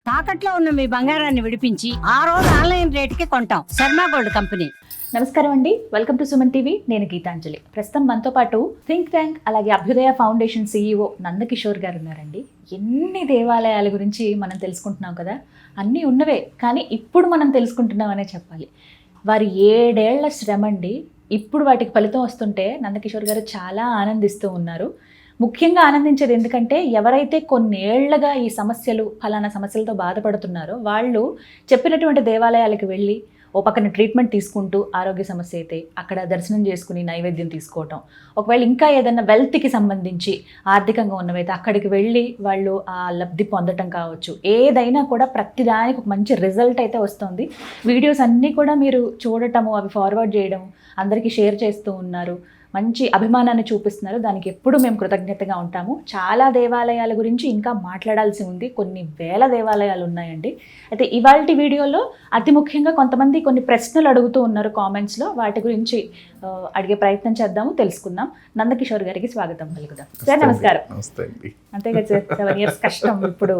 తాకట్లో ఉన్న మీ బంగారాన్ని విడిపించి ఆ రోజు ఆన్లైన్ రేటుకి కొంటాం. Sharma gold company. నమస్కారం అండి, వెల్కమ్ టు సుమన్ టీవీ. నేను గీతాంజలి. ప్రస్తుతం మనతో పాటు థింక్ ట్యాంక్ అలాగే అభ్యుదయ ఫౌండేషన్ CEO నందకిషోర్ గారు ఉన్నారండి. ఎన్ని దేవాలయాల గురించి మనం తెలుసుకుంటున్నాం కదా, అన్నీ ఉన్నవే, కానీ ఇప్పుడు మనం తెలుసుకుంటున్నామనే చెప్పాలి. వారి 7 ఏళ్ల శ్రమ అండి, ఇప్పుడు వాటికి ఫలితం వస్తుంటే నందకిషోర్ గారు చాలా ఆనందిస్తూ ఉన్నారు. ముఖ్యంగా ఆనందించేది ఎందుకంటే ఎవరైతే కొన్నేళ్లుగా ఈ సమస్యలు ఫలానా సమస్యలతో బాధపడుతున్నారో వాళ్ళు చెప్పినటువంటి దేవాలయాలకు వెళ్ళి ఓ పక్కన ట్రీట్మెంట్ తీసుకుంటూ ఆరోగ్య సమస్య అయితే అక్కడ దర్శనం చేసుకుని నైవేద్యం తీసుకోవటం, ఒకవేళ ఇంకా ఏదైనా వెల్త్కి సంబంధించి ఆర్థికంగా ఉన్నవైతే అక్కడికి వెళ్ళి వాళ్ళు ఆ లబ్ధి పొందటం కావచ్చు, ఏదైనా కూడా ప్రతిదానికి ఒక మంచి రిజల్ట్ అయితే వస్తుంది. వీడియోస్ అన్నీ కూడా మీరు చూడటము, అవి ఫార్వర్డ్ చేయడం, అందరికీ షేర్ చేస్తూ ఉన్నారు, మంచి అభిమానాన్ని చూపిస్తున్నారు. దానికి ఎప్పుడు మేము కృతజ్ఞతగా ఉంటాము. చాలా దేవాలయాల గురించి ఇంకా మాట్లాడాల్సి ఉంది, కొన్ని వేల దేవాలయాలు ఉన్నాయండి. అయితే ఇవాళ వీడియోలో అతి ముఖ్యంగా కొంతమంది కొన్ని ప్రశ్నలు అడుగుతూ ఉన్నారు కామెంట్స్లో, వాటి గురించి అడిగే ప్రయత్నం చేద్దాము, తెలుసుకుందాం. నందకిషోర్ గారికి స్వాగతం పలుకుదాం. సార్ నమస్కారం. అంతే కదా సార్, 7 years కష్టం ఇప్పుడు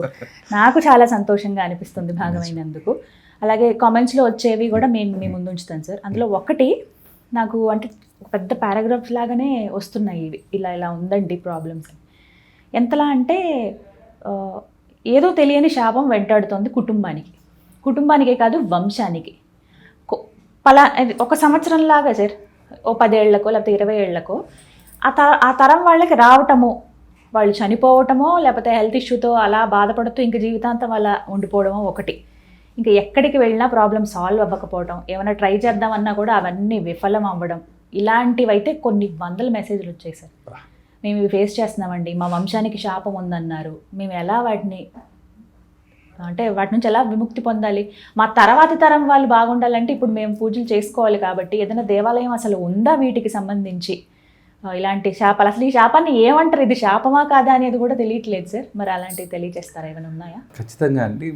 నాకు చాలా సంతోషంగా అనిపిస్తుంది భాగమైనందుకు. అలాగే కామెంట్స్లో వచ్చేవి కూడా మేము మీ ముందు ఉంచుతాను సార్. అందులో ఒకటి నాకు అంటే పెద్ద పారాగ్రాఫ్స్ లాగానే వస్తున్నాయి ఇవి, ఇలా ఇలా ఉందండి ప్రాబ్లమ్స్. ఎంతలా అంటే ఏదో తెలియని శాపం వెంటాడుతోంది కుటుంబానికే కాదు వంశానికి. ఒక సంవత్సరంలాగా సార్, ఓ 10 ఏళ్లకో లేకపోతే 20 ఏళ్లకో ఆ తరం వాళ్ళకి రావటము, వాళ్ళు చనిపోవటమో లేకపోతే హెల్త్ ఇష్యూతో అలా బాధపడుతూ ఇంక జీవితాంతం అలా ఉండిపోవడమో ఒకటి. ఇంకా ఎక్కడికి వెళ్ళినా ప్రాబ్లం సాల్వ్ అవ్వకపోవడం, ఏమైనా ట్రై చేద్దామన్నా కూడా అవన్నీ విఫలం అవ్వడం, ఇలాంటివైతే కొన్ని వందల మెసేజ్లు వచ్చాయి సార్. మేము ఇవి ఫేస్ చేస్తున్నామండి, మా వంశానికి శాపం ఉందన్నారు, మేము ఎలా వాటి నుంచి ఎలా విముక్తి పొందాలి, మా తర్వాతి తరం వాళ్ళు బాగుండాలంటే ఇప్పుడు మేము పూజలు చేసుకోవాలి కాబట్టి ఏదైనా దేవాలయం అసలు ఉందా వీటికి సంబంధించి, ఇలాంటి శాపాలు, అసలు ఈ శాపాన్ని ఏమంటారు, ఇది శాపమా కాదా అనేది కూడా తెలియట్లేదు సార్. మరి అలాంటివి తెలియజేస్తారా, ఏమైనా ఉన్నాయా? ఖచ్చితంగా అండి.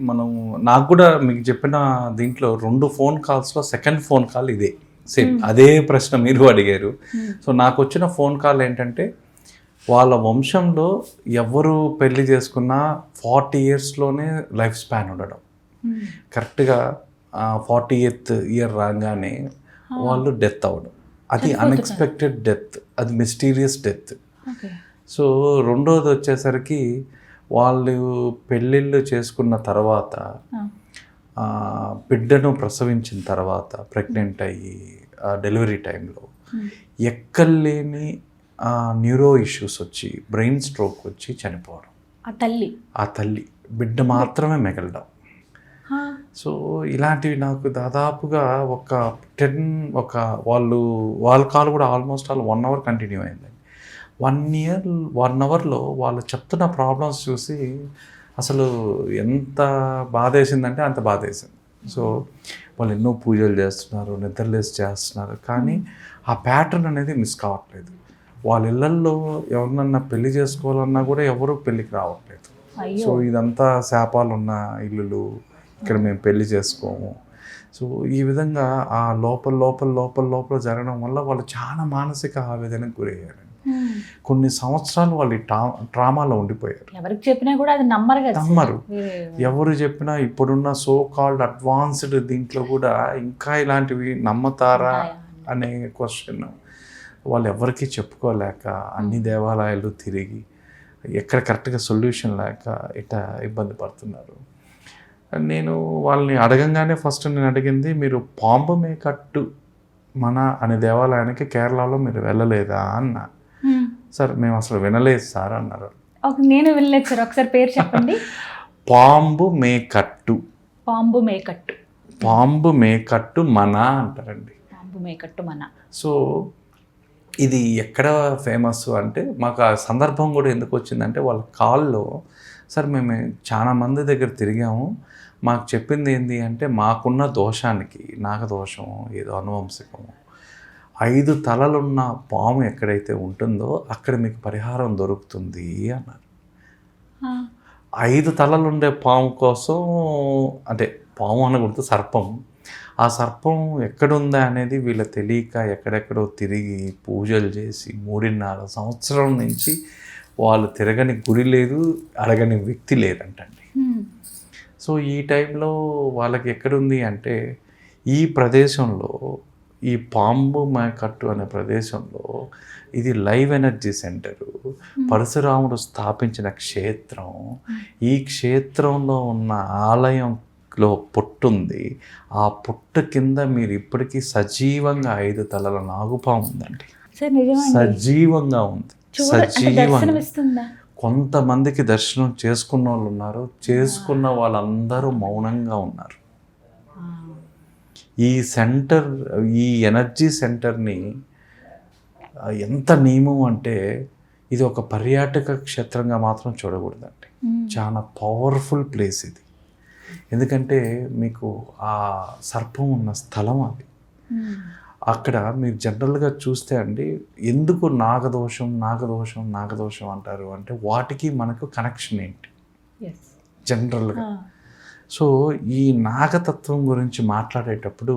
నాకు కూడా మీకు చెప్పిన దీంట్లో 2 ఫోన్ కాల్స్లో సెకండ్ ఫోన్ కాల్ ఇదే, సేమ్ అదే ప్రశ్న మీరు అడిగారు. సో నాకు వచ్చిన ఫోన్ కాల్ ఏంటంటే, వాళ్ళ వంశంలో ఎవరు పెళ్లి చేసుకున్నా 40 yearsలోనే లైఫ్ స్పాన్ ఉండడం, కరెక్ట్గా 40th year రాగానే వాళ్ళు డెత్ అవ్వడం, అది అన్ఎక్స్పెక్టెడ్ డెత్, అది మిస్టీరియస్ డెత్. సో రెండోది వచ్చేసరికి వాళ్ళు పెళ్ళిళ్ళు చేసుకున్న తర్వాత బిడ్డను ప్రసవించిన తర్వాత ప్రెగ్నెంట్ అయ్యి డెలివరీ టైంలో ఎక్కలేని న్యూరో ఇష్యూస్ వచ్చి బ్రెయిన్ స్ట్రోక్ వచ్చి చనిపోవడం, ఆ తల్లి బిడ్డ మాత్రమే మిగలడం. సో ఇలాంటివి నాకు దాదాపుగా వాళ్ళ కాల్ కూడా ఆల్మోస్ట్ 1 hour కంటిన్యూ అయిందండి. 1 hourలో వాళ్ళు చెప్తున్న ప్రాబ్లమ్స్ చూసి అసలు ఎంత బాధేసిందంటే అంత బాధేసింది. సో వాళ్ళు ఎన్నో పూజలు చేస్తున్నారు, నిద్రలేసి చేస్తున్నారు, కానీ ఆ ప్యాటర్న్ అనేది మిస్ కావట్లేదు. వాళ్ళ ఇళ్ళల్లో ఎవరినన్నా పెళ్లి చేసుకోవాలన్నా కూడా ఎవరు పెళ్ళికి రావట్లేదు. సో ఇదంతా శాపాలు ఉన్న ఇల్లులు, ఇక్కడ మేము పెళ్లి చేసుకోము. సో ఈ విధంగా ఆ లోపల జరగడం వల్ల వాళ్ళు చాలా మానసిక ఆవేదనకు గురయ్యారు. కొన్ని సంవత్సరాలు వాళ్ళు ట్రామాలో ఉండిపోయారు. ఎవరికి చెప్పినా కూడా అది నమ్మరు. ఎవరు చెప్పినా ఇప్పుడున్న సో కాల్డ్ అడ్వాన్స్డ్ దీంట్లో కూడా ఇంకా ఇలాంటివి నమ్మతారా అనే క్వశ్చన్ వాళ్ళు ఎవరికీ చెప్పుకోలేక అన్ని దేవాలయాలు తిరిగి ఎక్కడ కరెక్ట్గా సొల్యూషన్ లేక ఇట్లా ఇబ్బంది పడుతున్నారు. నేను వాళ్ళని అడగంగానే ఫస్ట్ నేను అడిగింది, మీరు పాంబు మేకట్టు మన అనే దేవాలయానికి కేరళలో మీరు వెళ్ళలేదా అన్న. సార్ మేము అసలు వినలేదు సార్ అన్నారు. నేను వినలేదు సార్, ఒకసారి పేరు చెప్పండి. పాంబు మేకట్టు మన అంటారండి. పాంబు మేకట్టు మన. సో ఇది ఎక్కడ ఫేమస్ అంటే, మాకు ఆ సందర్భం కూడా ఎందుకు వచ్చిందంటే, వాళ్ళ కాల్లో సార్ మేము చాలా మంది దగ్గర తిరిగాము, మాకు చెప్పింది ఏంటి అంటే, మాకున్న దోషానికి, నాగదోషం ఏదో అనువంశికము, 5 తలలున్న పాము ఎక్కడైతే ఉంటుందో అక్కడ మీకు పరిహారం దొరుకుతుంది అన్నారు. 5 తలలుండే పాము కోసం, అంటే పాము అనకూడదు, సర్పం. ఆ సర్పం ఎక్కడుందా అనేది వీళ్ళ తెలియక ఎక్కడెక్కడో తిరిగి పూజలు చేసి 3.5 సంవత్సరం నుంచి వాళ్ళు తిరగని గురి లేదు, అడగని వ్యక్తి లేదంటండి. సో ఈ టైంలో వాళ్ళకి ఎక్కడుంది అంటే ఈ ప్రదేశంలో, ఈ పాంబు మేకట్టు అనే ప్రదేశంలో ఇది లైవ్ ఎనర్జీ సెంటరు, పరశురాముడు స్థాపించిన క్షేత్రం. ఈ క్షేత్రంలో ఉన్న ఆలయంలో పుట్టుంది. ఆ పుట్ట కింద మీరు ఇప్పటికీ సజీవంగా 5 తలల నాగుపాము ఉందండి. సార్ నిజమా? సజీవంగా ఉంది. దర్శనం సజీవంగా. ఇస్తుందా? కొంతమందికి దర్శనం చేసుకున్న వాళ్ళు ఉన్నారు, చేసుకున్న వాళ్ళందరూ మౌనంగా ఉన్నారు. ఈ సెంటర్, ఈ ఎనర్జీ సెంటర్ని ఎంత నియమం అంటే ఇది ఒక పర్యాటక క్షేత్రంగా మాత్రం చూడకూడదండి. చాలా పవర్ఫుల్ ప్లేస్ ఇది. ఎందుకంటే మీకు ఆ సర్పం ఉన్న స్థలం అది. అక్కడ మీరు జనరల్గా చూస్తే అండి, ఎందుకు నాగదోషం నాగదోషం నాగదోషం అంటారు అంటే వాటికి మనకు కనెక్షన్ ఏంటి జనరల్గా. సో ఈ నాగతత్వం గురించి మాట్లాడేటప్పుడు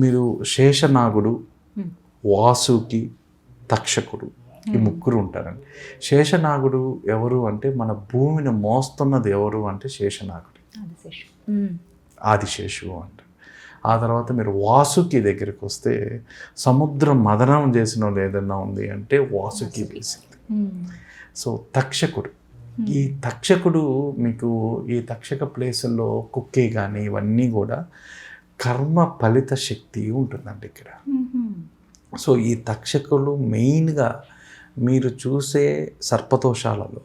మీరు శేషనాగుడు, వాసుకి, తక్షకుడు ఈ ముగ్గురు ఉంటారండి. శేషనాగుడు ఎవరు అంటే మన భూమిని మోస్తున్నది ఎవరు అంటే శేషనాగుడు, ఆదిశేషువు అంటారు. ఆ తర్వాత మీరు వాసుకి దగ్గరికి వస్తే సముద్రం మదనం చేసిన వాళ్ళు ఏదన్నా ఉంది అంటే వాసుకి వేసింది. సో తక్షకుడు, ఈ తక్షకుడు మీకు ఈ తక్షక ప్లేసుల్లో కుక్కే కానీ ఇవన్నీ కూడా కర్మ ఫలిత శక్తి ఉంటుందండి ఇక్కడ. సో ఈ తక్షకులు మెయిన్గా మీరు చూసే సర్పదోషాలలో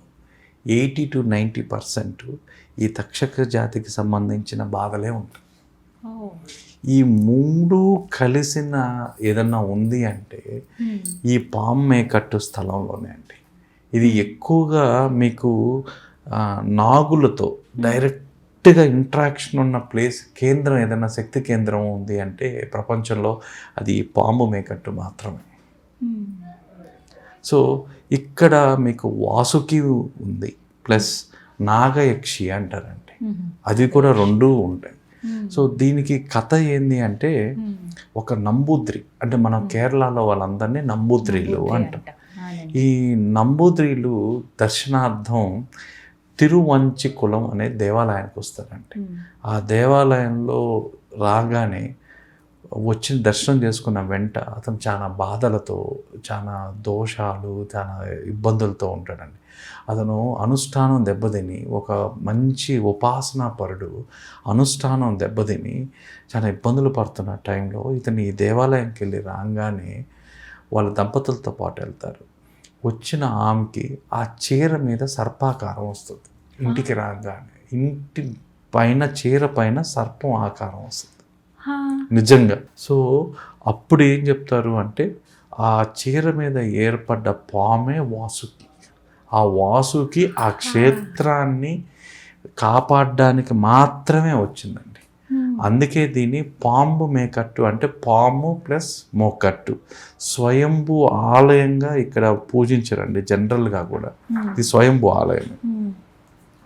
80 to 90% ఈ తక్షక జాతికి సంబంధించిన బాధలే ఉంటాయి. ఈ 3 కలిసిన ఏదన్నా ఉంది అంటే ఈ పాము మేకట్టు స్థలంలోనే అండి. ఇది ఎక్కువగా మీకు నాగులతో డైరెక్ట్గా ఇంట్రాక్షన్ ఉన్న ప్లేస్, కేంద్రం ఏదైనా శక్తి కేంద్రం ఉంది అంటే ప్రపంచంలో అది పాము మేకట్టు మాత్రమే. సో ఇక్కడ మీకు వాసుకి ఉంది, ప్లస్ నాగయక్షి అంటారండి, అది కూడా 2 ఉంటాయి. సో దీనికి కథ ఏంది అంటే ఒక నంబూద్రి, అంటే మనం కేరళలో వాళ్ళందరినీ నంబూద్రీలు అంటాం. ఈ నంబూద్రీలు దర్శనార్థం తిరువంచి కులం అనే దేవాలయానికి వస్తారండి. ఆ దేవాలయంలో రాగానే వచ్చి దర్శనం చేసుకున్న వెంట అతను చాలా బాధలతో, చాలా దోషాలు, చాలా ఇబ్బందులతో ఉంటాడండి. అతను అనుష్ఠానం దెబ్బతిని, ఒక మంచి ఉపాసనా పరుడు అనుష్ఠానం దెబ్బతిని చాలా ఇబ్బందులు పడుతున్న టైంలో ఇతను ఈ దేవాలయంకి వెళ్ళి రాగానే వాళ్ళ దంపతులతో పాటు వెళ్తారు. వచ్చిన ఆమెకి ఆ చీర మీద సర్పాకారం వస్తుంది. ఇంటికి రాగానే ఇంటి పైన చీర పైన సర్పం ఆకారం వస్తుంది నిజంగా. సో అప్పుడు ఏం చెప్తారు అంటే ఆ చీర మీద ఏర్పడ్డ పామే వాసుకి. ఆ వాసుకి ఆ క్షేత్రాన్ని కాపాడడానికి మాత్రమే వచ్చిందండి. అందుకే దీన్ని పాంబు మేకట్టు అంటే పాము ప్లస్ మోకట్టు, స్వయంభూ ఆలయంగా ఇక్కడ పూజించారండి. జనరల్గా కూడా ఇది స్వయంభూ ఆలయం.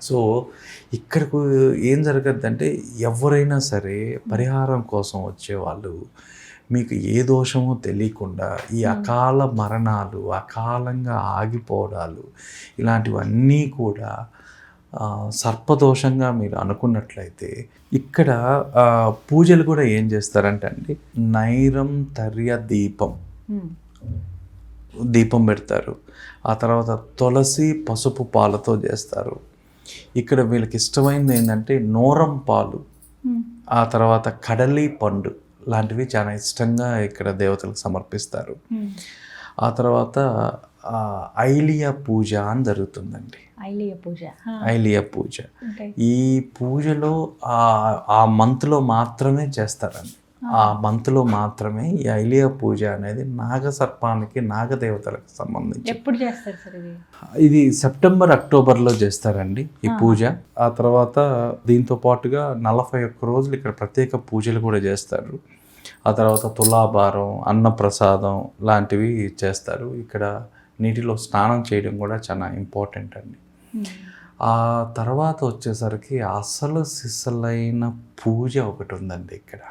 సో ఇక్కడకు ఏం జరగద్దంటే ఎవరైనా సరే పరిహారం కోసం వచ్చేవాళ్ళు మీకు ఏ దోషమో తెలియకుండా ఈ అకాల మరణాలు, అకాలంగా ఆగిపోవడాలు ఇలాంటివన్నీ కూడా సర్పదోషంగా మీరు అనుకున్నట్లయితే ఇక్కడ పూజలు కూడా ఏం చేస్తారంటే అండి, నైరంతర్య దీపం పెడతారు. ఆ తర్వాత తులసి పసుపు పాలతో చేస్తారు. ఇక్కడ వీళ్ళకి ఇష్టమైనది ఏంటంటే నోరం పాలు, ఆ తర్వాత కడలి పండు లాంటివి చాలా ఇష్టంగా ఇక్కడ దేవతలకు సమర్పిస్తారు. ఆ తర్వాత ఐలియ పూజ అని జరుగుతుందండి. ఐలియ పూజ ఈ పూజలో ఆ మంత్లో మాత్రమే చేస్తారండి. ఆ మంత్లో మాత్రమే ఈ ఐలియ పూజ అనేది నాగసర్పానికి, నాగదేవతలకు సంబంధించి. ఎప్పుడు చేస్తారు సార్ ఇది సెప్టెంబర్, అక్టోబర్లో చేస్తారండి ఈ పూజ. ఆ తర్వాత దీంతో పాటుగా 41 రోజులు ఇక్కడ ప్రత్యేక పూజలు కూడా చేస్తారు. ఆ తర్వాత తులాభారం, అన్నప్రసాదం లాంటివి చేస్తారు. ఇక్కడ నీటిలో స్నానం చేయడం కూడా చాలా ఇంపార్టెంట్ అండి. ఆ తర్వాత వచ్చేసరికి అసలు సిసలైన పూజ ఒకటి ఉందండి ఇక్కడ.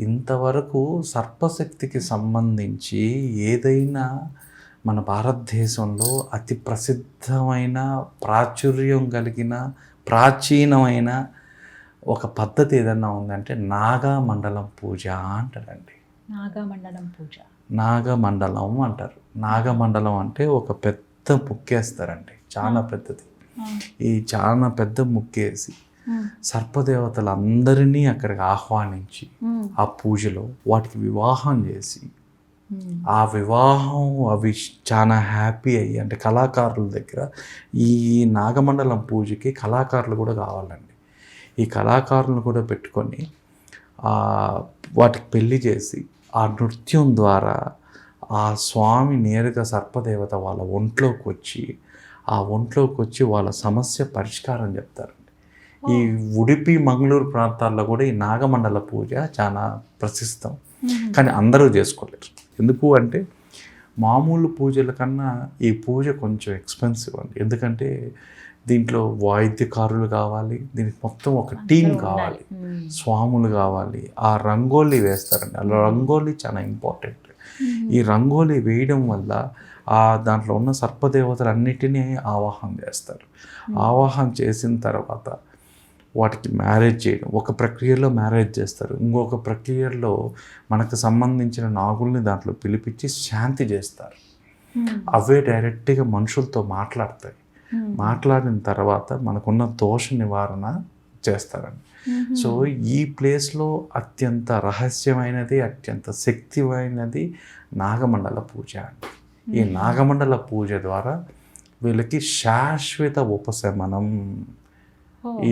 ఇంతవరకు సర్పశక్తికి సంబంధించి ఏదైనా మన భారతదేశంలో అతి ప్రసిద్ధమైన, ప్రాచుర్యం కలిగిన, ప్రాచీనమైన ఒక పద్ధతి ఏదన్నా ఉందంటే నాగమండలం పూజ అంటారండి. నాగమండలం పూజ. నాగమండలం అంటారు. నాగమండలం అంటే ఒక పెద్ద ముక్కేస్తారండి, చాలా పెద్దది. ఈ చాలా పెద్ద ముక్కేసి సర్పదేవతలందరినీ అక్కడికి ఆహ్వానించి ఆ పూజలో వాటికి వివాహం చేసి ఆ వివాహం అవి చాలా హ్యాపీ అయ్యి, అంటే కళాకారుల దగ్గర ఈ నాగమండలం పూజకి కళాకారులు కూడా కావాలండి. ఈ కళాకారులను కూడా పెట్టుకొని వాటికి పెళ్లి చేసి ఆ నృత్యం ద్వారా ఆ స్వామి నేరుగా సర్పదేవత వాళ్ళ ఒంట్లోకి వచ్చి వాళ్ళ సమస్య పరిష్కారం చెప్తారండి. ఈ ఉడిపి మంగళూరు ప్రాంతాల్లో కూడా ఈ నాగమండల పూజ చాలా ప్రసిద్ధం, కానీ అందరూ చేసుకోలేరు. ఎందుకు అంటే మామూలు పూజల కన్నా ఈ పూజ కొంచెం ఎక్స్పెన్సివ్ అండి. ఎందుకంటే దీంట్లో వాయిద్యకారులు కావాలి, దీనికి మొత్తం ఒక టీం కావాలి, స్వాములు కావాలి, ఆ రంగోలీ వేస్తారండి. అలా రంగోలీ చాలా ఇంపార్టెంట్. ఈ రంగోలీ వేయడం వల్ల దాంట్లో ఉన్న సర్పదేవతలన్నిటినీ ఆవాహన చేస్తారు. ఆవాహన చేసిన తర్వాత వాటికి మ్యారేజ్ చేయడం, ఒక ప్రక్రియలో మ్యారేజ్ చేస్తారు, ఇంకొక ప్రక్రియలో మనకు సంబంధించిన నాగుల్ని దాంట్లో పిలిపించి శాంతి చేస్తారు. అవే డైరెక్ట్గా మనుషులతో మాట్లాడతాయి. మాట్లాడిన తర్వాత మనకున్న దోష నివారణ చేస్తారండి. సో ఈ ప్లేస్లో అత్యంత రహస్యమైనది, అత్యంత శక్తిమైనది నాగమండల పూజ అండి. ఈ నాగమండల పూజ ద్వారా వీళ్ళకి శాశ్వత ఉపశమనం,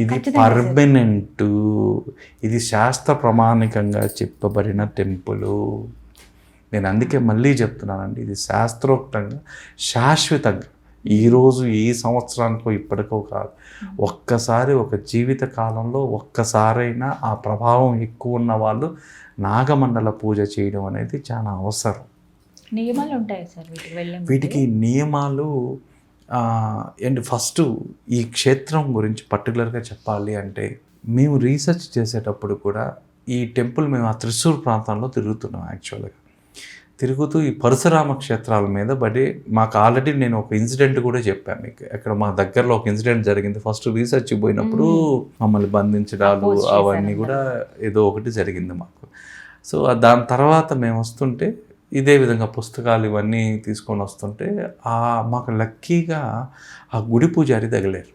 ఇది పర్మనెంట్, ఇది శాస్త్ర ప్రమాణికంగా చెప్పబడిన టెంపుల్. నేను అందుకే మళ్ళీ చెప్తున్నానండి, ఇది శాస్త్రోక్తంగా శాశ్వతంగా ఈరోజు ఈ సంవత్సరానికో ఇప్పటికో కాదు, ఒక్కసారి ఒక జీవిత కాలంలో ఒక్కసారైనా ఆ ప్రభావం ఎక్కువ ఉన్న వాళ్ళు నాగమండల పూజ చేయడం అనేది చాలా అవసరం. నియమాలు ఉంటాయి సార్ వీటికి నియమాలు అండ్ ఫస్ట్ ఈ క్షేత్రం గురించి పర్టికులర్గా చెప్పాలి అంటే, మేము రీసెర్చ్ చేసేటప్పుడు కూడా ఈ టెంపుల్ మేము ఆ త్రిశూర్ ప్రాంతంలో తిరుగుతున్నాం. యాక్చువల్గా తిరుగుతూ ఈ పరశురామ క్షేత్రాల మీద మాకు ఆల్రెడీ నేను ఒక ఇన్సిడెంట్ కూడా చెప్పాను మీకు. అక్కడ మా దగ్గరలో ఒక ఇన్సిడెంట్ జరిగింది. ఫస్ట్ రీసెర్చ్ పోయినప్పుడు మమ్మల్ని బంధించడాలు అవన్నీ కూడా ఏదో ఒకటి జరిగింది మాకు. సో దాని తర్వాత మేము వస్తుంటే ఇదే విధంగా పుస్తకాలు ఇవన్నీ తీసుకొని వస్తుంటే మాకు లక్కీగా ఆ గుడి పూజారి తగిలేరు.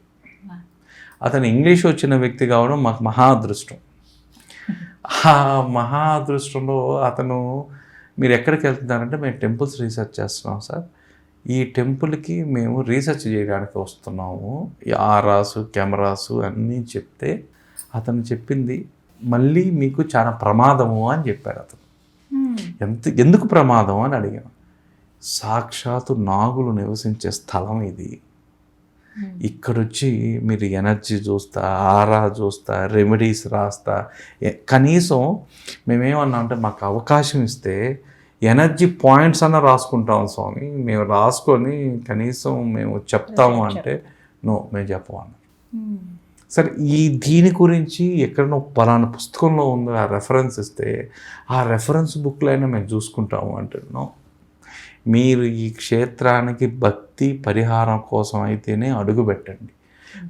అతను ఇంగ్లీష్ వచ్చిన వ్యక్తి కావడం మాకు మహా అదృష్టం. ఆ మహా అదృష్టంలో అతను, మీరు ఎక్కడికి వెళ్తున్నారంటే, మేము టెంపుల్స్ రీసెర్చ్ చేస్తున్నాం సార్, ఈ టెంపుల్కి మేము రీసెర్చ్ చేయడానికి వస్తున్నాము, ఈ ఆరాసు కెమెరాసు అన్నీ చెప్తే అతను చెప్పింది మళ్ళీ మీకు చాలా ప్రమాదము అని చెప్పారు. అతను ఎందుకు ప్రమాదం అని అడిగాను. సాక్షాత్తు నాగులు నివసించే స్థలం ఇది, ఇక్కడొచ్చి మీరు ఎనర్జీ చూస్తా, ఆరా చూస్తా, రెమెడీస్ రాస్తా, కనీసం మేమేమన్నా అంటే మాకు అవకాశం ఇస్తే ఎనర్జీ పాయింట్స్ అన్న రాసుకుంటాం స్వామి, మేము రాసుకొని కనీసం మేము చెప్తాము అంటే మేము చెప్పమన్నా. సరే దీని గురించి ఎక్కడనో పలానా పుస్తకంలో ఉందో ఆ రెఫరెన్స్ ఇస్తే ఆ రెఫరెన్స్ బుక్లో అయినా మేము చూసుకుంటాము అంటున్నాం. మీరు ఈ క్షేత్రానికి భక్తి పరిహారం కోసం అయితేనే అడుగు పెట్టండి.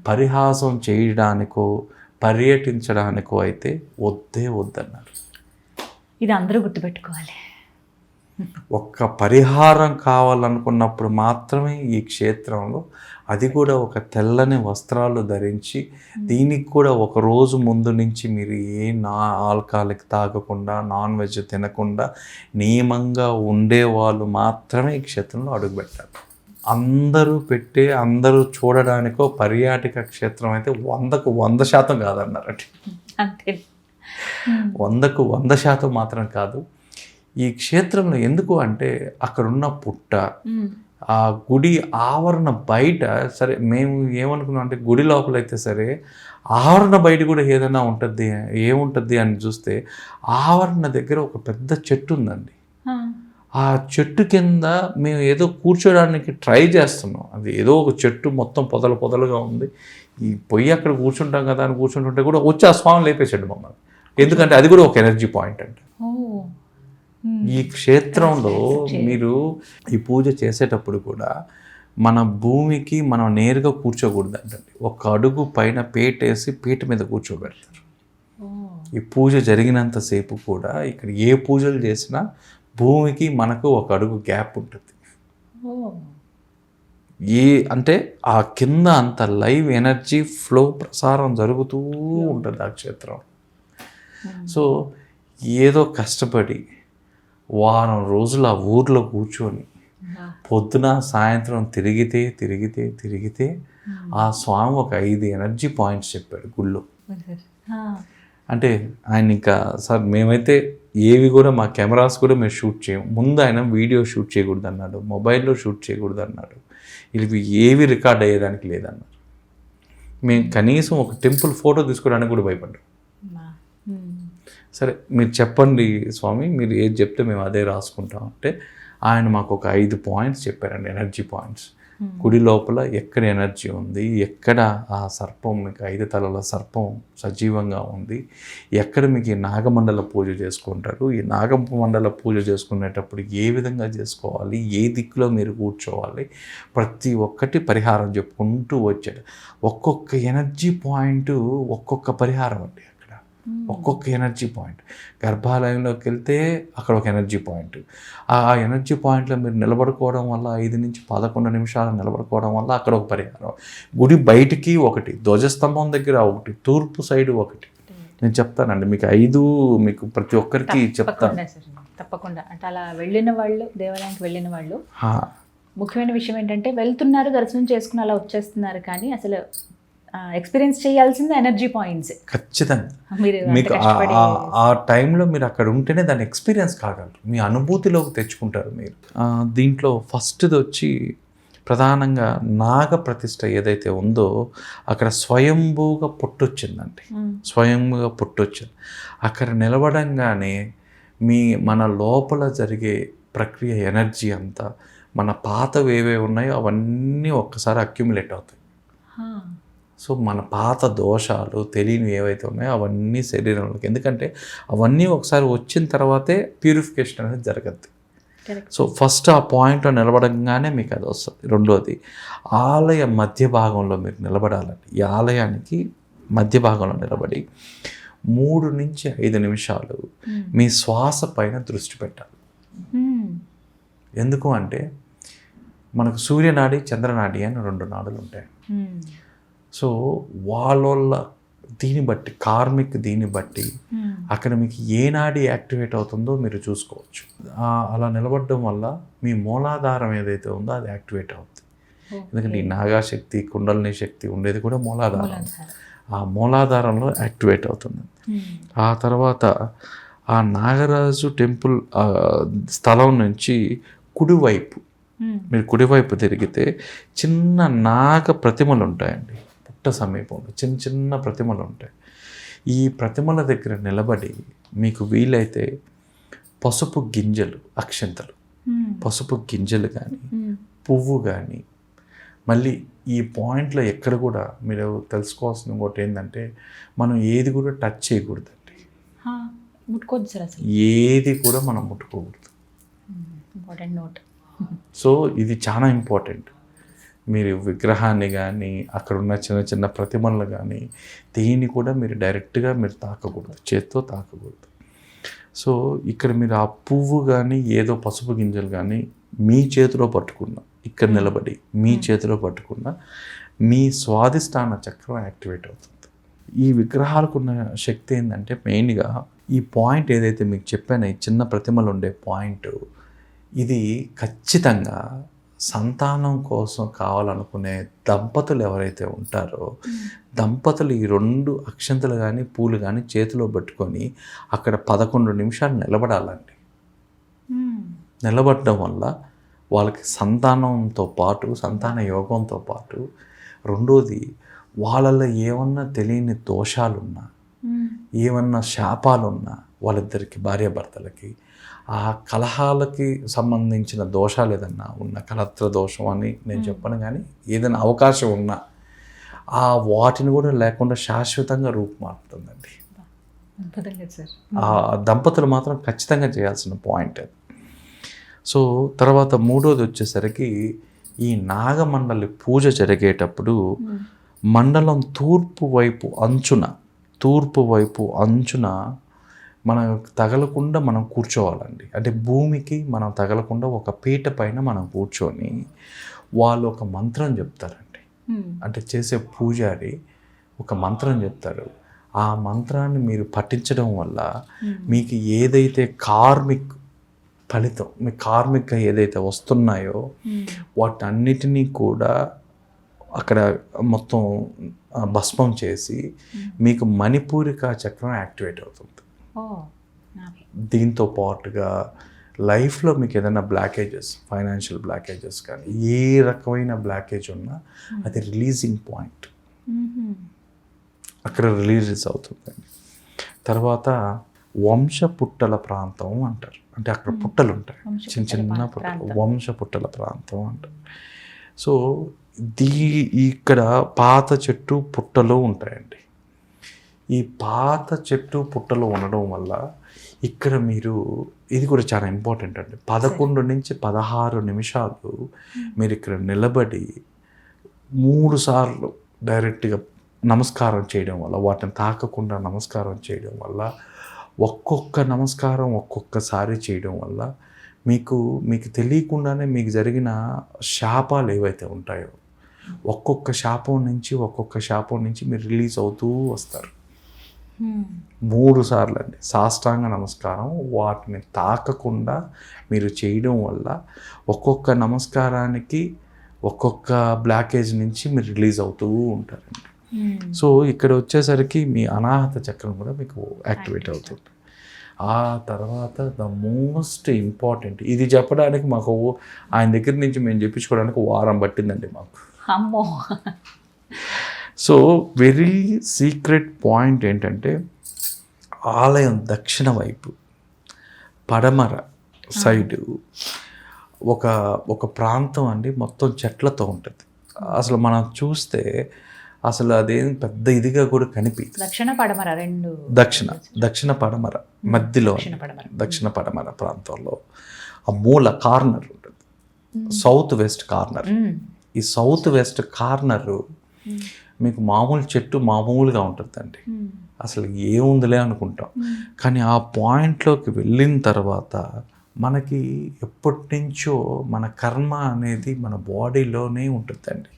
పరిహాసం చేయడానికో పర్యటించడానికో అయితే వద్దన్నారు. ఇది అందరూ గుర్తుపెట్టుకోవాలి. ఒక్క పరిహారం కావాలనుకున్నప్పుడు మాత్రమే ఈ క్షేత్రంలో, అది కూడా ఒక తెల్లని వస్త్రాలు ధరించి, దీనికి కూడా ఒక రోజు ముందు నుంచి మీరు ఆల్కహాలిక్ తాగకుండా, నాన్ వెజ్ తినకుండా నియమంగా ఉండేవాళ్ళు మాత్రమే ఈ క్షేత్రంలో అడుగుపెట్టారు. అందరూ చూడడానికో పర్యాటక క్షేత్రం అయితే 100కు 100% కాదన్నారండి. అంతే, 100కు 100% మాత్రం కాదు. ఈ క్షేత్రంలో ఎందుకు అంటే అక్కడున్న పుట్ట, ఆ గుడి ఆవరణ బయట, సరే మేము ఏమనుకున్నాం అంటే గుడి లోపలైతే సరే ఆవరణ బయట కూడా ఏదైనా ఏముంటుంది అని చూస్తే ఆవరణ దగ్గర ఒక పెద్ద చెట్టు ఉందండి. ఆ చెట్టు కింద మేము ఏదో కూర్చోడానికి ట్రై చేస్తున్నాం. అది ఏదో ఒక చెట్టు మొత్తం పొదలుగా ఉంది. ఈ పొయ్యి అక్కడ కూర్చుంటాం కదా అని కూర్చుంటుంటే కూడా వచ్చి ఆ స్వామి లేపేసాడు మమ్మల్ని. ఎందుకంటే అది కూడా ఒక ఎనర్జీ పాయింట్ అండి. ఈ క్షేత్రంలో మీరు ఈ పూజ చేసేటప్పుడు కూడా మన భూమికి మనం నేరుగా కూర్చోకూడదు అంటండి. ఒక అడుగు పైన పీట వేసి పీట మీద కూర్చోబెడతారు. ఈ పూజ జరిగినంతసేపు కూడా ఇక్కడ ఏ పూజలు చేసినా భూమికి మనకు ఒక అడుగు గ్యాప్ ఉంటుంది. అంటే ఆ కింద అంత లైవ్ ఎనర్జీ ఫ్లో ప్రసారం జరుగుతూ ఉంటుంది ఆ క్షేత్రం. సో ఏదో కష్టపడి వారం రోజులు ఆ ఊర్లో కూర్చొని పొద్దున సాయంత్రం తిరిగితే ఆ స్వామి ఒక 5 ఎనర్జీ పాయింట్స్ చెప్పాడు గుళ్ళో. అంటే ఆయన ఇంకా సార్ మేమైతే ఏవి కూడా మా కెమెరాస్ కూడా మేము షూట్ చేయము. ముందు ఆయన వీడియో షూట్ చేయకూడదు అన్నాడు, మొబైల్లో షూట్ చేయకూడదు అన్నాడు, ఇవి ఏవి రికార్డ్ అయ్యేదానికి లేదన్నారు. మేము కనీసం ఒక టెంపుల్ ఫోటో తీసుకోవడానికి కూడా భయపడ్డాం. సరే మీరు చెప్పండి స్వామి, మీరు ఏది చెప్తే మేము అదే రాసుకుంటాం అంటే ఆయన మాకు ఒక 5 పాయింట్స్ చెప్పారండి, ఎనర్జీ పాయింట్స్. గుడి లోపల ఎక్కడ ఎనర్జీ ఉంది, ఎక్కడ ఆ సర్పం మీకు 5 తలల సర్పం సజీవంగా ఉంది, ఎక్కడ మీకు ఈ నాగమండల పూజ చేసుకుంటారు, ఈ నాగమండల పూజ చేసుకునేటప్పుడు ఏ విధంగా చేసుకోవాలి, ఏ దిక్కులో మీరు కూర్చోవాలి, ప్రతి ఒక్కటి పరిహారం చెప్పుకుంటూ వచ్చాడు. ఒక్కొక్క ఎనర్జీ పాయింట్ ఒక్కొక్క పరిహారం అండి. ఒక్కొక్క ఎనర్జీ పాయింట్ గర్భాలయంలోకి వెళ్తే అక్కడ ఒక ఎనర్జీ పాయింట్, ఆ ఎనర్జీ పాయింట్లో మీరు నిలబడుకోవడం వల్ల 5 నుంచి 11 నిమిషాలు నిలబడుకోవడం వల్ల అక్కడ ఒక పరిహారం. గుడి బయటికి ఒకటి, ధ్వజస్తంభం దగ్గర ఒకటి, తూర్పు సైడ్ ఒకటి. నేను చెప్తానండి మీకు 5 మీకు ప్రతి ఒక్కరికి చెప్తాను తప్పకుండా. అంటే అలా వెళ్ళిన వాళ్ళు, దేవాలయానికి వెళ్ళిన వాళ్ళు ముఖ్యమైన విషయం ఏంటంటే వెళ్తున్నారు, దర్శనం చేసుకుని అలా వచ్చేస్తున్నారు, కానీ అసలు ఎక్స్పీరియన్స్ చేయాల్సింది ఎనర్జీ పాయింట్స్. ఖచ్చితంగా మీకు ఆ టైంలో మీరు అక్కడ ఉంటేనే దాన్ని ఎక్స్పీరియన్స్ కాగలరు, మీ అనుభూతిలోకి తెచ్చుకుంటారు మీరు. దీంట్లో ఫస్ట్ది వచ్చి ప్రధానంగా నాగ ప్రతిష్ఠ ఏదైతే ఉందో అక్కడ స్వయంభూగా పుట్టొచ్చిందండి. స్వయంభూగా పుట్టొచ్చింది. అక్కడ నిలబడంగానే మన లోపల జరిగే ప్రక్రియ ఎనర్జీ అంతా మన పాతవి ఏవే ఉన్నాయో అవన్నీ ఒక్కసారి అక్యుములేట్ అవుతాయి. సో మన పాత దోషాలు తెలియనివి ఏవైతే ఉన్నాయో అవన్నీ శరీరంలోకి, ఎందుకంటే అవన్నీ ఒకసారి వచ్చిన తర్వాతే ప్యూరిఫికేషన్ అనేది జరగద్ది. సో ఫస్ట్ ఆ పాయింట్లో నిలబడంగానే మీకు అది వస్తుంది. రెండోది ఆలయ మధ్య భాగంలో మీరు నిలబడాలండి. ఈ ఆలయానికి మధ్య భాగంలో నిలబడి 3 నుంచి 5 నిమిషాలు మీ శ్వాస పైన దృష్టి పెట్టాలి. ఎందుకు అంటే మనకు సూర్యనాడి, చంద్రనాడి అని 2 నాడులు ఉంటాయి. సో వాళ్ళ దీన్ని బట్టి, కార్మిక్ దీన్ని బట్టి అక్కడ మీకు ఏ నాడి యాక్టివేట్ అవుతుందో మీరు చూసుకోవచ్చు. అలా నిలబడడం వల్ల మీ మూలాధారం ఏదైతే ఉందో అది యాక్టివేట్ అవుతుంది. ఎందుకంటే ఈ నాగాశక్తి, కుండలిని శక్తి ఉండేది కూడా మూలాధారం. ఆ మూలాధారంలో యాక్టివేట్ అవుతుంది. ఆ తర్వాత ఆ నాగరాజు టెంపుల్ స్థలం నుంచి కుడివైపు మీరు కుడివైపు తిరిగితే చిన్న నాగ ప్రతిమలు ఉంటాయండి. సమీపంలో చిన్న చిన్న ప్రతిమలు ఉంటాయి. ఈ ప్రతిమల దగ్గర నిలబడి మీకు వీలైతే పసుపు గింజలు, అక్షంతలు, పసుపు గింజలు కానీ, పువ్వు కానీ, మళ్ళీ ఈ పాయింట్లో ఎక్కడ కూడా మీరు తెలుసుకోవాల్సిన ఇంకోటి ఏంటంటే మనం ఏది కూడా టచ్ చేయకూడదండి. ముట్టుకోవద్దు సార్, అసలు ఏది కూడా మనం ముట్టుకోకూడదు. Important note. సో ఇది చాలా ఇంపార్టెంట్. మీరు విగ్రహాన్ని కానీ, అక్కడ ఉన్న చిన్న చిన్న ప్రతిమలను కానీ దేన్ని కూడా మీరు డైరెక్ట్గా మీరు తాకకూడదు, చేత్తో తాకకూడదు. సో ఇక్కడ మీరు ఆ పువ్వు కానీ ఏదో పసుపు గింజలు కానీ మీ చేతిలో పట్టుకున్న, ఇక్కడ నిలబడి మీ చేతిలో పట్టుకున్న మీ స్వాదిష్టాన చక్రం యాక్టివేట్ అవుతుంది. ఈ విగ్రహాలకు ఉన్న శక్తి ఏంటంటే మెయిన్గా ఈ పాయింట్ ఏదైతే మీకు చెప్పానో, ఈ చిన్న ప్రతిమలు ఉండే పాయింట్, ఇది ఖచ్చితంగా సంతానం కోసం కావాలనుకునే దంపతులు ఎవరైతే ఉంటారో దంపతులు ఈ 2 అక్షంతలు కానీ పూలు కానీ చేతిలో పట్టుకొని అక్కడ 11 నిమిషాలు నిలబడాలండి. నిలబడడం వల్ల వాళ్ళకి సంతానంతో పాటు, సంతాన యోగంతో పాటు, రెండోది వాళ్ళల్లో ఏమన్నా తెలియని దోషాలున్నా, ఏమన్నా శాపాలున్నా వాళ్ళిద్దరికి, భార్యాభర్తలకి, ఆ కలహాలకి సంబంధించిన దోషాలు ఏదన్నా ఉన్న, కలత్ర దోషం అని నేను చెప్పను, కానీ ఏదైనా అవకాశం ఉన్నా ఆ వాటిని కూడా లేకుండా శాశ్వతంగా రూపుమారుతుందండి. ఆ దంపతులు మాత్రం ఖచ్చితంగా చేయాల్సిన పాయింట్ అది. సో తర్వాత మూడోది వచ్చేసరికి ఈ నాగమండలి పూజ జరిగేటప్పుడు మండలం తూర్పు వైపు అంచున, తూర్పు వైపు అంచున మనం తగలకుండా మనం కూర్చోవాలండి. అంటే భూమికి మనం తగలకుండా ఒక పీట పైన మనం కూర్చొని వాళ్ళు ఒక మంత్రం చెప్తారండి. అంటే చేసే పూజారి ఒక మంత్రం చెప్తారు. ఆ మంత్రాన్ని మీరు పఠించడం వల్ల మీకు ఏదైతే కార్మిక్ ఫలితం, మీ కార్మిక ఏదైతే వస్తున్నాయో వాటన్నిటినీ కూడా అక్కడ మొత్తం భస్మం చేసి మీకు మణిపూరిక చక్రం యాక్టివేట్ అవుతుంది. దీంతో పాటుగా లైఫ్లో మీకు ఏదైనా బ్లాకేజెస్, ఫైనాన్షియల్ బ్లాకేజెస్ కానీ ఏ రకమైన బ్లాకేజ్ ఉన్నా అది రిలీజింగ్ పాయింట్, అక్కడ రిలీజ్ అవుతుందండి. తర్వాత వంశ పుట్టల ప్రాంతం అంటారు. అంటే అక్కడ పుట్టలు ఉంటాయి, చిన్న చిన్న పుట్టలు, వంశ పుట్టల ప్రాంతం అంటారు. సో ఇక్కడ పాత చెట్టు పుట్టలు ఉంటాయండి. ఈ పాత చెట్టు పుట్టలు ఉండడం వల్ల ఇక్కడ మీరు, ఇది కూడా చాలా ఇంపార్టెంట్ అండి, 11 నుంచి 16 నిమిషాలు మీరు ఇక్కడ నిలబడి 3 సార్లు డైరెక్ట్గా నమస్కారం చేయడం వల్ల, వాటిని తాకకుండా నమస్కారం చేయడం వల్ల, ఒక్కొక్క నమస్కారం ఒక్కొక్కసారి చేయడం వల్ల మీకు తెలియకుండానే మీకు జరిగిన శాపాలు ఏవైతే ఉంటాయో ఒక్కొక్క శాపం నుంచి మీరు రిలీజ్ అవుతూ వస్తారు. 3 సార్లు అండి సాష్టాంగ నమస్కారం. వాటిని తాకకుండా మీరు చేయడం వల్ల ఒక్కొక్క నమస్కారానికి ఒక్కొక్క బ్లాకేజ్ నుంచి మీరు రిలీజ్ అవుతూ ఉంటారండి. సో ఇక్కడ వచ్చేసరికి మీ అనాహత చక్రం కూడా మీకు యాక్టివేట్ అవుతుంది. ఆ తర్వాత ద మోస్ట్ ఇంపార్టెంట్, ఇది చెప్పడానికి మాకు ఆయన దగ్గర నుంచి మేము చెప్పించుకోవడానికి వారం పట్టిందండి మాకు. అమ్మో. సో వెరీ సీక్రెట్ పాయింట్ ఏంటంటే, ఆలయం దక్షిణ వైపు పడమర సైడు ఒక ప్రాంతం అండి, మొత్తం చెట్లతో ఉంటుంది. అసలు మనం చూస్తే అసలు అదేం పెద్ద ఇదిగా కూడా కనిపించదు. దక్షిణ పడమర మధ్యలో, దక్షిణ పడమర ప్రాంతంలో ఆ మూల కార్నర్ ఉంటుంది, సౌత్ వెస్ట్ కార్నర్. ఈ సౌత్ వెస్ట్ కార్నర్ మీకు మామూలు చెట్టు మామూలుగా ఉంటుందండి, అసలు ఏముందిలే అనుకుంటాం. కానీ ఆ పాయింట్లోకి వెళ్ళిన తర్వాత మనకి ఎప్పటి నుంచో మన కర్మ అనేది మన బాడీలోనే ఉంటుందండి.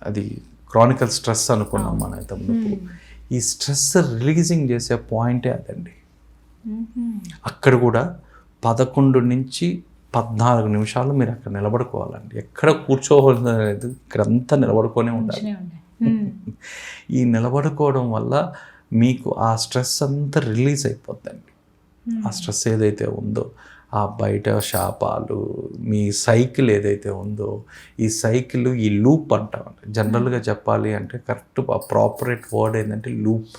అది క్రానికల్ స్ట్రెస్ అనుకున్నాం మన తమ్ముడు. ఈ స్ట్రెస్ రిలీజింగ్ చేసే పాయింటే అదండి. అక్కడ కూడా 11 నుంచి 14 నిమిషాలు మీరు అక్కడ నిలబడుకోవాలండి. ఎక్కడ కూర్చోవలేదు, ఇక్కడంతా నిలబడుకొనే ఉండాలి. ఈ నిలబడుకోవడం వల్ల మీకు ఆ స్ట్రెస్ అంతా రిలీజ్ అయిపోద్దండి. ఆ స్ట్రెస్ ఏదైతే ఉందో, ఆ బయట శాపాలు, మీ సైకిల్ ఏదైతే ఉందో, ఈ సైకిల్, ఈ లూప్ అంటామండి. జనరల్గా చెప్పాలి అంటే కరెక్ట్ ప్రాపరేట్ వర్డ్ ఏంటంటే లూప్.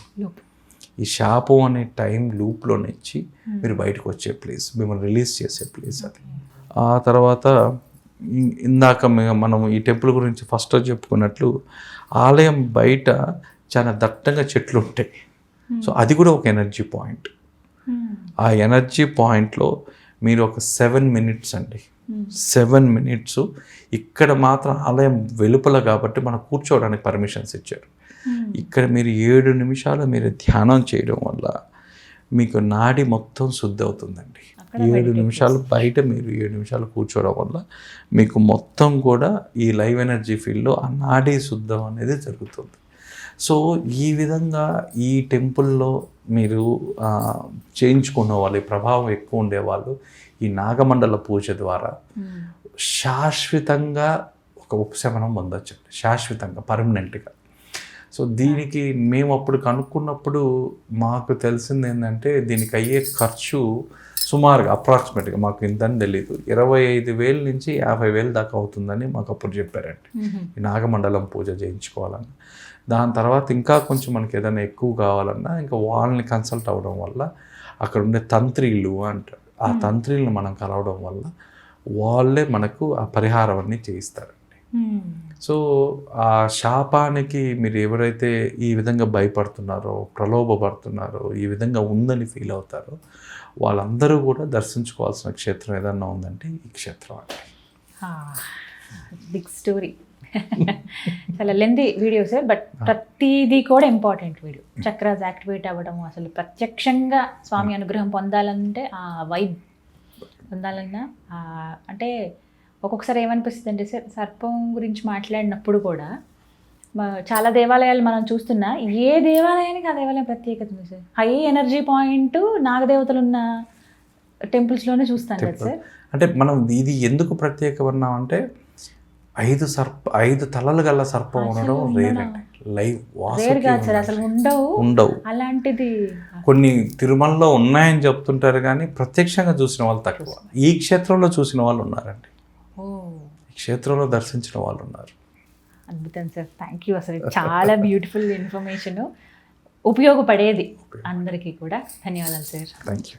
ఈ శాపం అనే టైం లూప్లో నుంచి మీరు బయటకు వచ్చే ప్లేస్, మిమ్మల్ని రిలీజ్ చేసే ప్లేస్ అది. ఆ తర్వాత ఇందాక మనం ఈ టెంపుల్ గురించి ఫస్ట్ చెప్పుకున్నట్లు ఆలయం బయట చాలా దట్టంగా చెట్లు ఉంటాయి. సో అది కూడా ఒక ఎనర్జీ పాయింట్. ఆ ఎనర్జీ పాయింట్లో మీరు ఒక 7 minutes అండి, 7 minutes ఇక్కడ మాత్రం ఆలయం వెలుపల కాబట్టి మనం కూర్చోవడానికి పర్మిషన్స్ ఇచ్చారు. ఇక్కడ మీరు 7 నిమిషాలు మీరు ధ్యానం చేయడం వల్ల మీకు నాడి మొత్తం శుద్ధి అవుతుందండి. 7 నిమిషాలు బయట మీరు 7 నిమిషాలు కూర్చోవడం వల్ల మీకు మొత్తం కూడా ఈ లైవ్ ఎనర్జీ ఫీల్డ్లో ఆ నాడీ శుద్ధం అనేది జరుగుతుంది. సో ఈ విధంగా ఈ టెంపుల్లో మీరు చేయించుకున్న వాళ్ళు, ఈ ప్రభావం ఎక్కువ ఉండేవాళ్ళు ఈ నాగమండల పూజ ద్వారా శాశ్వతంగా ఒక ఉపశమనం పొందొచ్చు, శాశ్వతంగా, పర్మనెంట్గా. సో దీనికి మేము అప్పుడు కనుక్కున్నప్పుడు మాకు తెలిసింది ఏంటంటే, దీనికి అయ్యే ఖర్చు సుమారుగా అప్రాక్సిమేట్గా మాకు ఇంతని తెలీదు, 25,000 నుంచి 50,000 దాకా అవుతుందని మాకు అప్పుడు చెప్పారండి ఈ నాగమండలం పూజ చేయించుకోవాలని. దాని తర్వాత ఇంకా కొంచెం మనకి ఏదైనా ఎక్కువ కావాలన్నా ఇంకా వాళ్ళని కన్సల్ట్ అవ్వడం వల్ల, అక్కడ ఉండే తంత్రీలు అంటారు, ఆ తంత్రీలను మనం కలవడం వల్ల వాళ్ళే మనకు ఆ పరిహారం అన్నీ చేయిస్తారండి. సో ఆ శాపానికి మీరు ఎవరైతే ఈ విధంగా భయపడుతున్నారో, ప్రలోభపడుతున్నారో, ఈ విధంగా ఉందని ఫీల్ అవుతారో, వాళ్ళందరూ కూడా దర్శించుకోవాల్సిన క్షేత్రం ఏదన్నా ఉందంటే ఈ క్షేత్రం అండి. Big story. చాలా లెంది వీడియో సార్, బట్ ప్రతిదీ కూడా ఇంపార్టెంట్ వీడియో. చక్రాస్ యాక్టివేట్ అవ్వడం, అసలు ప్రత్యక్షంగా స్వామి అనుగ్రహం పొందాలంటే ఆ వైబ్ పొందాలన్నా అంటే ఒక్కొక్కసారి ఏమనిపిస్తుంది అంటే సార్, సర్పం గురించి మాట్లాడినప్పుడు కూడా చాలా దేవాలయాలు మనం చూస్తున్నా, ఏ దేవాలయానికి ఆ దేవాలయం ప్రత్యేకత ఉంది సార్. హై ఎనర్జీ పాయింట్ నాగదేవతలు ఉన్న టెంపుల్స్లోనే చూస్తాను కదా సార్. అంటే మనం ఇది ఎందుకు ప్రత్యేకమన్నామంటే 5 తలలు గల సర్పం ఉండడం రేరండి. లైవ్ రేర్ కాదు సార్, అసలు ఉండవు. అలాంటిది కొన్ని తిరుమలలో ఉన్నాయని చెప్తుంటారు కానీ ప్రత్యక్షంగా చూసిన వాళ్ళు తక్కువ. ఈ క్షేత్రంలో చూసిన వాళ్ళు ఉన్నారండి, ఈ క్షేత్రంలో దర్శించిన వాళ్ళు ఉన్నారు. అద్భుతం సార్, థ్యాంక్ యూ. అసలు చాలా బ్యూటిఫుల్ ఇన్ఫర్మేషన్, ఉపయోగపడేది అందరికీ కూడా. ధన్యవాదాలు సార్. Thank you.